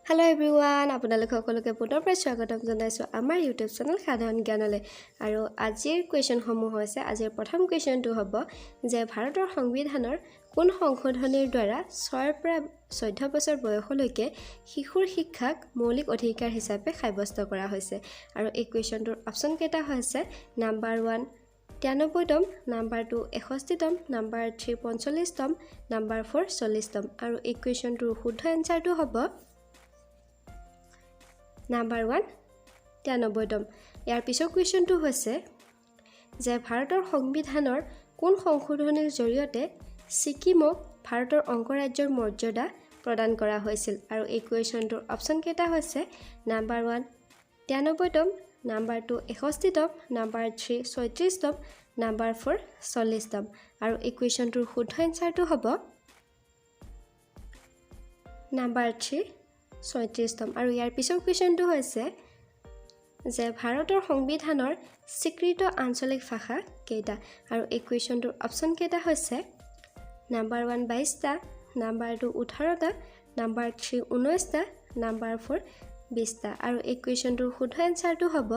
Hello everyone, আপোনালোক সকলোকে পুনৰ স্বাগতম জনাইছো আমাৰ YouTube চেনেল সাধাৰণ জ্ঞানলৈ আৰু আজিৰ কোৱেশ্চন সমূহ হৈছে আজিৰ প্ৰথম কোৱেশ্চনটো হ'ব যে ভাৰতৰ সংবিধানৰ কোন সংশোধনীৰ দ্বাৰা 6 পৰা 14 বছৰ বয়সলৈকে শিশুৰ শিক্ষাক মৌলিক অধিকাৰ হিচাপে সাব্যস্ত কৰা হৈছে আৰু এই কোৱেশ্চনটোৰ অপচন কেইটা হৈছে নাম্বাৰ 1 93তম নাম্বাৰ 2 61তম নাম্বাৰ 3 45তম নাম্বাৰ 4 40তম আৰু এই কোৱেশ্চনটোৰ শুদ্ধ এনসাৰটো হ'ব Number 1 93তম ইয়াৰ পিছৰ কোৱেশ্চনটো হৈছে যে ভাৰতৰ সংবিধানৰ কোন সংশোধনীৰ জৰিয়তে সিকিমক ভাৰতৰ অংগৰাজ্যৰ মৰ্যাদা প্ৰদান কৰা হৈছিল আৰু এই কোৱেশ্চনটোৰ অপচন কেইটা হৈছে নাম্বাৰ 1 93তম নাম্বাৰ 2 61তম নাম্বাৰ 3 36তম নাম্বাৰ 4 40তম আৰু এই কোৱেশ্চনটোৰ শুদ্ধ এনসাৰটো হ'ব নাম্বাৰ 3 37তম আৰু ইয়াৰ পিছৰ কোৱেশ্চনটো হৈছে যে ভাৰতৰ সংবিধানৰ স্বীকৃত আঞ্চলিক ভাষা কেইটা আৰু এই কোৱেশ্চনটোৰ অপচন কেইটা হৈছে নাম্বাৰ 1 22টা নাম্বাৰ 2 18টা নাম্বাৰ 3 19টা নাম্বাৰ 4 20টা আৰু এই কোৱেশ্চনটোৰ শুদ্ধ এনসাৰটো হ'ব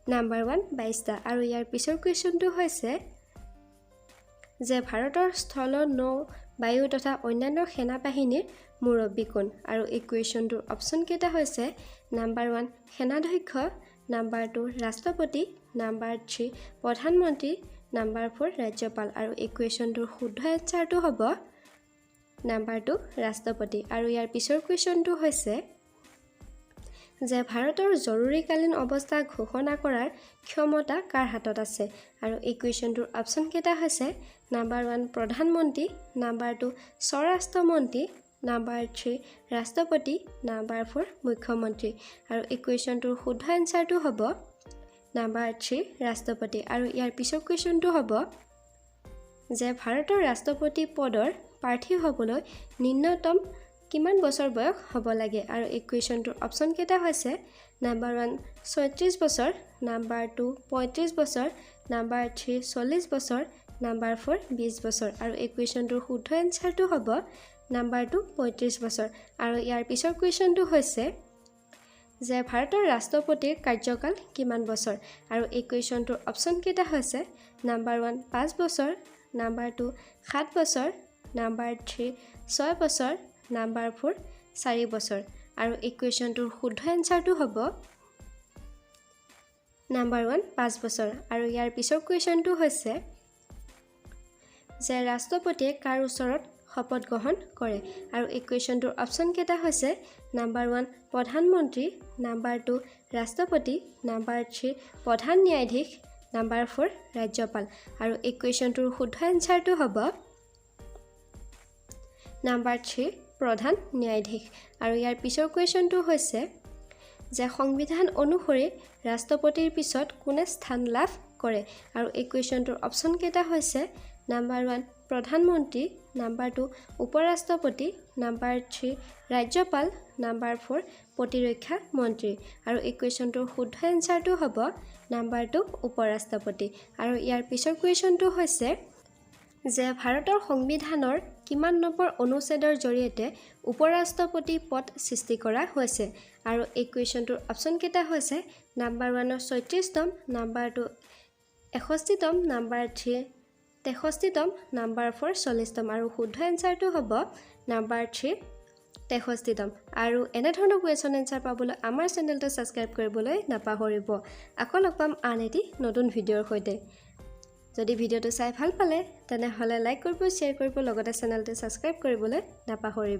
নাম্বাৰ 1 22টা আৰু ইয়াৰ পিছৰ কোৱেশ্চনটো হৈছে যে ভাৰতৰ স্থল নৌ বায়ু তথা অন্যান্য সেনা বাহিনীৰ মুৰব্বী কোন আৰু এই কোৱেশ্চনটোৰ অপচন কেইটা হৈছে নাম্বাৰ 1 সেনাধ্যক্ষ নাম্বাৰ 2 ৰাষ্ট্ৰপতি নাম্বাৰ 3 প্ৰধানমন্ত্ৰী নাম্বাৰ 4 ৰাজ্যপাল আৰু এই কোৱেশ্চনটোৰ শুদ্ধ এনসাৰটো হ'ব নাম্বাৰ 2 ৰাষ্ট্ৰপতি আৰু ইয়াৰ পিছৰ কোৱেশ্চনটো হৈছে যে ভাৰতৰ জৰুৰীকালীন অৱস্থা ঘোষণা কৰাৰ ক্ষমতা কাৰ হাতত আছে আৰু এই কোৱেশ্চনটোৰ অপচন কেইটা হৈছে নাম্বাৰ 1 প্ৰধানমন্ত্ৰী নাম্বাৰ 2 স্বৰাষ্ট্ৰ মন্ত্ৰী নাম্বাৰ 3 ৰাষ্ট্ৰপতি নাম্বাৰ 4 মুখ্যমন্ত্ৰী আৰু এই কোৱেশ্চনটোৰ শুদ্ধ এনসাৰটো হ'ব নাম্বাৰ 3 ৰাষ্ট্ৰপতি আৰু ইয়াৰ পিছৰ কোৱেশ্চনটো হ'ব যে ভাৰতৰ ৰাষ্ট্ৰপতি পদৰ প্ৰাৰ্থী হ'বলৈ নিম্নতম কিমান বছৰ বয়স হ'ব লাগে আৰু এই কোৱেশ্চনটোৰ অপচন কেইটা হৈছে নাম্বাৰ 1 36 বছৰ নাম্বাৰ 2 35 বছৰ নাম্বাৰ 3 40 বছৰ নাম্বাৰ 4 20 বছৰ আৰু এই কোৱেশ্চনটোৰ শুদ্ধ এনসাৰটো হ'ব নাম্বাৰ 2 35 বছৰ আৰু ইয়াৰ পিছৰ কোৱেশ্চনটো হৈছে যে ভাৰতৰ ৰাষ্ট্ৰপতিৰ কাৰ্যকাল কিমান বছৰ আৰু এই কোৱেশ্চনটোৰ অপচন কেইটা হৈছে নাম্বাৰ 1 5 বছৰ নাম্বাৰ 2 7 বছৰ নাম্বাৰ 3 6 বছৰ নাম্বাৰ 4 4 বছৰ আৰু এই কোৱেশ্চনটোৰ শুদ্ধ এনসাৰটো হ'ব নাম্বাৰ 1 5 বছৰ আৰু ইয়াৰ পিছৰ কোৱেশ্চনটো হৈছে যে ৰাষ্ট্ৰপতিয়ে কাৰ ওচৰত শপত গ্ৰহণ কৰে আৰু এই কোৱেশ্চনটোৰ অপচন কেইটা হৈছে নাম্বাৰ 1 প্ৰধানমন্ত্ৰী নাম্বাৰ 2 ৰাষ্ট্ৰপতি নাম্বাৰ 3 প্ৰধান ন্যায়াধীশ নাম্বাৰ 4 ৰাজ্যপাল আৰু এই কোৱেশ্চনটোৰ শুদ্ধ এনসাৰটো হ'ব নাম্বাৰ 3 প্ৰধান ন্যায়াধীশ আৰু ইয়াৰ পিছৰ কোৱেশ্চনটো হৈছে যে সংবিধান অনুসৰি ৰাষ্ট্ৰপতিৰ পিছত কোনে স্থান লাভ কৰে আৰু এই কোৱেশ্চনটোৰ অপচন কেইটা হৈছে নাম্বাৰ 1 প্ৰধানমন্ত্ৰী নাম্বাৰ 2 উপৰাষ্ট্ৰপতি নাম্বাৰ 3 ৰাজ্যপাল নাম্বাৰ 4 প্ৰতিৰক্ষা মন্ত্ৰী আৰু এই কোৱেশ্চনটোৰ শুদ্ধ এনসাৰটো হ'ব নাম্বাৰ 2 উপৰাষ্ট্ৰপতি আৰু ইয়াৰ পিছৰ কোৱেশ্চনটো হৈছে যে ভাৰতৰ সংবিধানৰ কিমান নম্বৰ অনুচ্ছেদৰ জৰিয়তে উপৰাষ্ট্ৰপতি পদ সৃষ্টি কৰা হৈছে আৰু এই কোৱেশ্চনটোৰ অপচন কেইটা হৈছে নাম্বাৰ 1 36তম নাম্বাৰ 2 61তম নাম্বাৰ 3 63তম নাম্বাৰ 4 40তম আৰু শুদ্ধ এনসাৰটো হ'ব নাম্বাৰ 3 63তম আৰু এনে ধৰণৰ কুৱেশ্চন এনসাৰ পাবলৈ আমাৰ চেনেলটো সাবস্ক্ৰাইব কৰিবলৈ নাপাহৰিব আকৌ লগ পাম আন এটি নতুন ভিডিঅ'ৰ সৈতে যদি ভিডিঅ'টো চাই ভাল পালে তেনেহলে লাইক কৰিব শ্বেয়াৰ কৰিব লগতে চেনেলটো সাবস্ক্ৰাইব কৰিবলৈ নাপাহৰিব